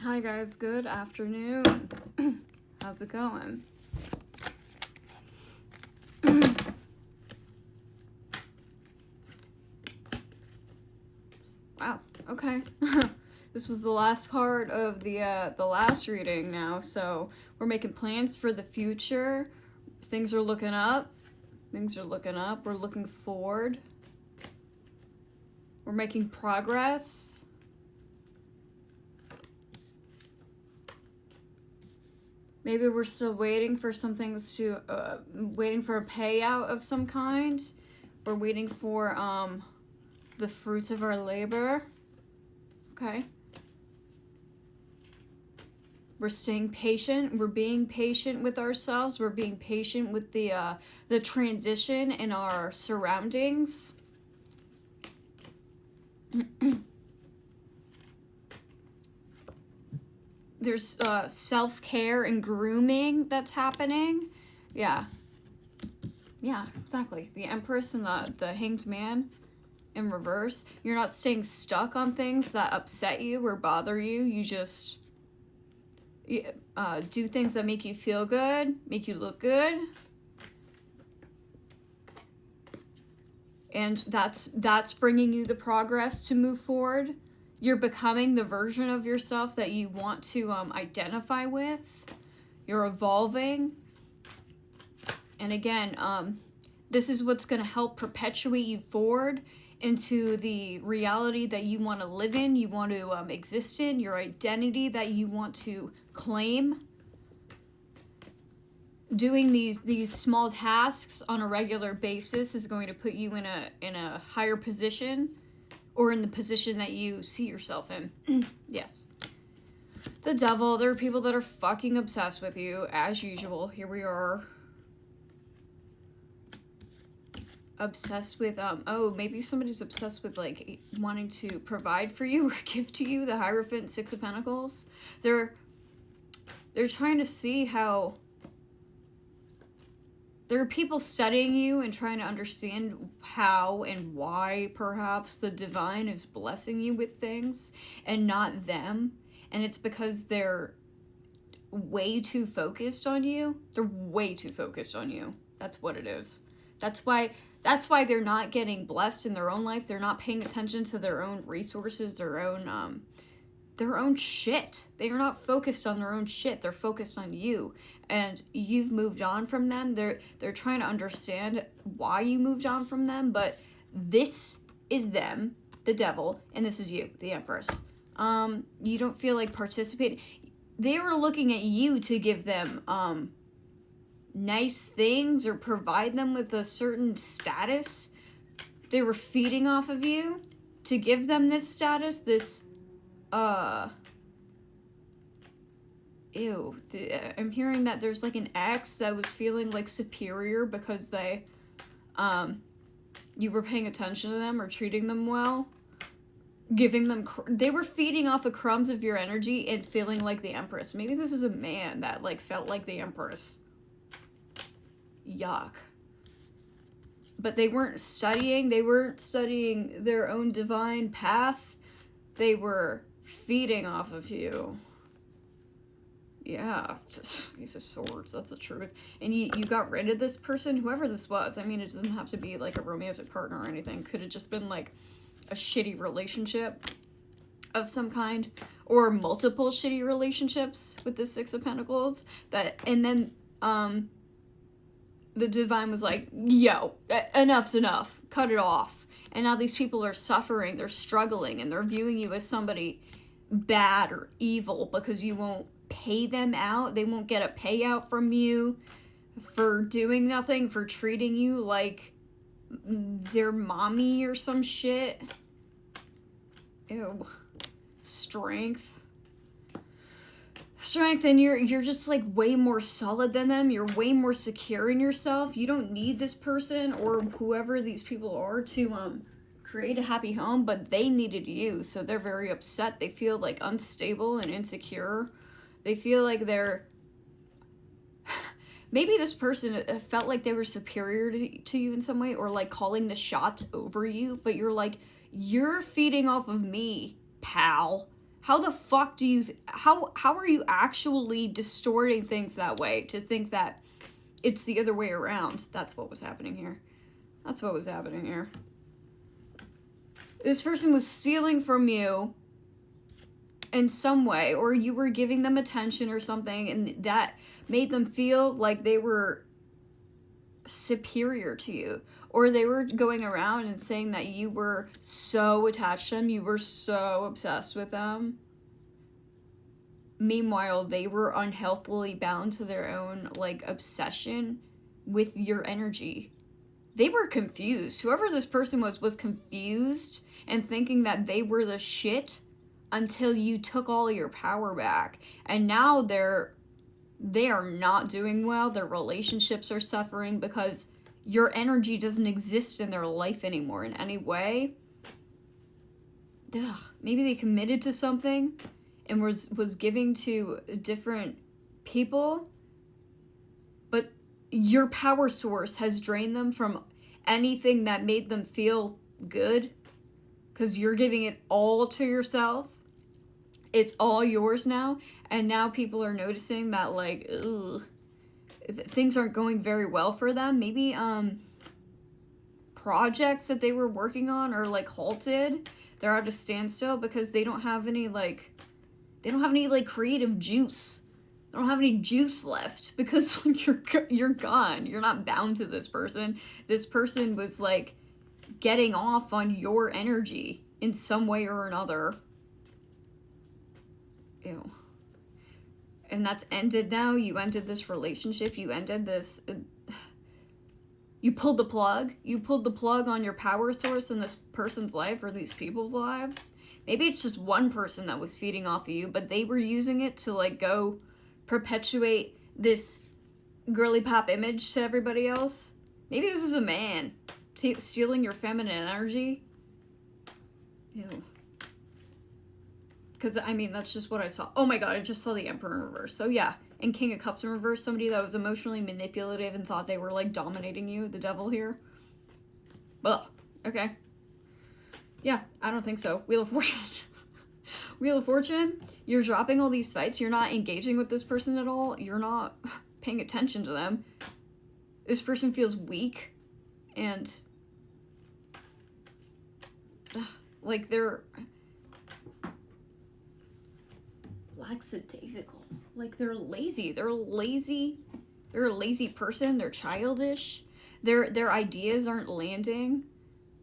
Hi guys, good afternoon. How's it going? Wow, okay. This was the last card of the last reading now, so we're making plans for the future. Things are looking up. Things are looking up. We're looking forward. We're making progress. Maybe we're still waiting for some things to, waiting for a payout of some kind. We're waiting for, the fruits of our labor. Okay. We're staying patient. We're being patient with ourselves. We're being patient with the transition in our surroundings. There's self-care and grooming that's happening. Yeah, exactly. The Empress and the Hanged Man in reverse. You're not staying stuck on things that upset you or bother you. You just do things that make you feel good, make you look good. And that's bringing you the progress to move forward. You're becoming the version of yourself that you want to identify with. You're evolving. And again, this is what's going to help perpetuate you forward into the reality that you want to live in, you want to exist in, your identity that you want to claim. Doing these small tasks on a regular basis is going to put you in a higher position, or in the position that you see yourself in. Yes. The Devil, there are people that are fucking obsessed with you, as usual. Here we are. Obsessed with, maybe somebody's obsessed with, like, wanting to provide for you or give to you, the Hierophant, Six of Pentacles. They're trying to see how... There are people studying you and trying to understand how and why, perhaps, the divine is blessing you with things and not them. And it's because they're way too focused on you. They're way too focused on you. That's what it is. That's why they're not getting blessed in their own life. They're not paying attention to their own resources, their own shit. They're not focused on their own shit. They're focused on you. And you've moved on from them. They're trying to understand why you moved on from them, but this is them, the Devil, and this is you, the Empress. You don't feel like participating. They were looking at you to give them nice things or provide them with a certain status. They were feeding off of you to give them this status, this I'm hearing that there's like an ex that was feeling like superior because they you were paying attention to them or treating them well, giving them they were feeding off of crumbs of your energy and feeling like the Empress. Maybe this is a man that like felt like the Empress. Yuck. But they weren't studying their own divine path. They were feeding off of you. Yeah, Ace of Swords, that's the truth. And you got rid of this person, whoever this was. I mean, it doesn't have to be like a romantic partner or anything. Could have just been like a shitty relationship of some kind, or multiple shitty relationships with the Six of Pentacles. And then the divine was like, yo, enough's enough, cut it off. And now these people are suffering, they're struggling, and they're viewing you as somebody bad or evil because you won't pay them out. They won't get a payout from you for doing nothing, for treating you like their mommy or some shit. Ew. Strength, and you're just like way more solid than them. You're way more secure in yourself. You don't need this person or whoever these people are to create a happy home, but they needed you, so they're very upset. They feel like unstable and insecure. They feel like they're... Maybe this person felt like they were superior to you in some way, or like calling the shots over you, but you're like, you're feeding off of me, pal. How the fuck do you, how are you actually distorting things that way to think that it's the other way around? That's what was happening here. That's what was happening here. This person was stealing from you in some way, or you were giving them attention or something, and that made them feel like they were superior to you. Or they were going around and saying that you were so attached to them, you were so obsessed with them. Meanwhile, they were unhealthily bound to their own, like, obsession with your energy. They were confused. Whoever this person was confused and thinking that they were the shit until you took all your power back. And now they are not doing well. Their relationships are suffering because your energy doesn't exist in their life anymore in any way. Ugh, maybe they committed to something and was giving to different people, but your power source has drained them from anything that made them feel good, because you're giving it all to yourself. It's all yours now, and now people are noticing that, like, ugh, things aren't going very well for them. Maybe projects that they were working on are, like, halted. They're at a standstill because they don't have any creative juice. They don't have any juice left because you're gone. You're not bound to this person. This person was, like, getting off on your energy in some way or another. Ew. And that's ended now. You ended this relationship. You ended this. You pulled the plug. You pulled the plug on your power source in this person's life or these people's lives. Maybe it's just one person that was feeding off of you, but they were using it to, like, go perpetuate this girly pop image to everybody else. Maybe this is a man stealing your feminine energy. Ew. Because, I mean, that's just what I saw. Oh my god, I just saw the Emperor in reverse. So yeah, in King of Cups in reverse, somebody that was emotionally manipulative and thought they were, like, dominating you, the devil here. Ugh, okay. Yeah, I don't think so. Wheel of Fortune. Wheel of Fortune, you're dropping all these fights. You're not engaging with this person at all. You're not paying attention to them. This person feels weak and like they're lackadaisical. Like they're lazy. They're lazy. They're a lazy person. They're childish. Their ideas aren't landing.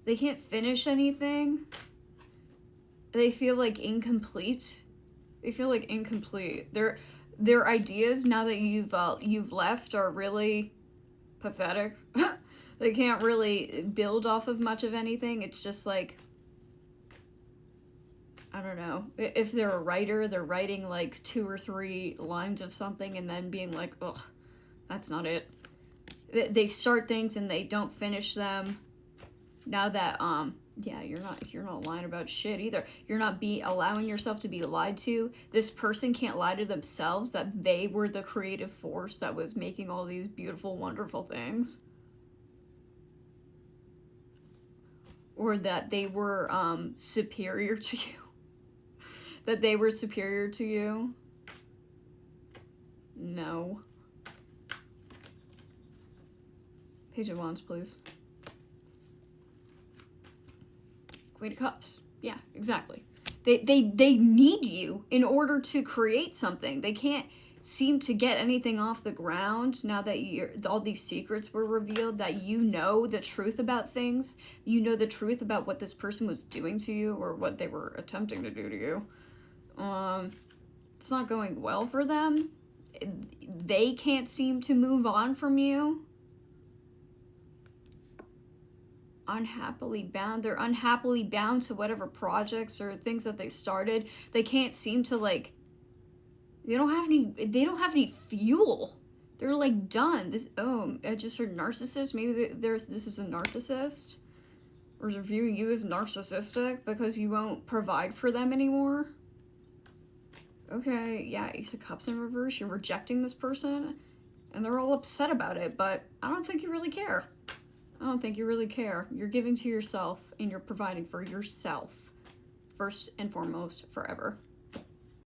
They can't finish anything. They feel like incomplete. They feel like incomplete. Their ideas, now that you've left, are really pathetic. They can't really build off of much of anything. It's just like, I don't know. If they're a writer, they're writing like 2 or 3 lines of something and then being like, ugh, that's not it. They start things and they don't finish them. Now that, yeah, you're not lying about shit either. You're not allowing yourself to be lied to. This person can't lie to themselves that they were the creative force that was making all these beautiful, wonderful things. Or that they were, superior to you. That they were superior to you. No. Page of Wands, please. Queen of Cups. Yeah, exactly. They need you in order to create something. They can't seem to get anything off the ground now that all these secrets were revealed, that you know the truth about things. You know the truth about what this person was doing to you or what they were attempting to do to you. It's not going well for them. They can't seem to move on from you. Unhappily bound. They're unhappily bound to whatever projects or things that they started. They can't seem to, like, they don't have any fuel. They're like done. I just heard narcissist. Maybe this is a narcissist. Or they're viewing you as narcissistic because you won't provide for them anymore. Okay, yeah, Ace of Cups in reverse. You're rejecting this person and they're all upset about it, but I don't think you really care. I don't think you really care. You're giving to yourself and you're providing for yourself first and foremost forever.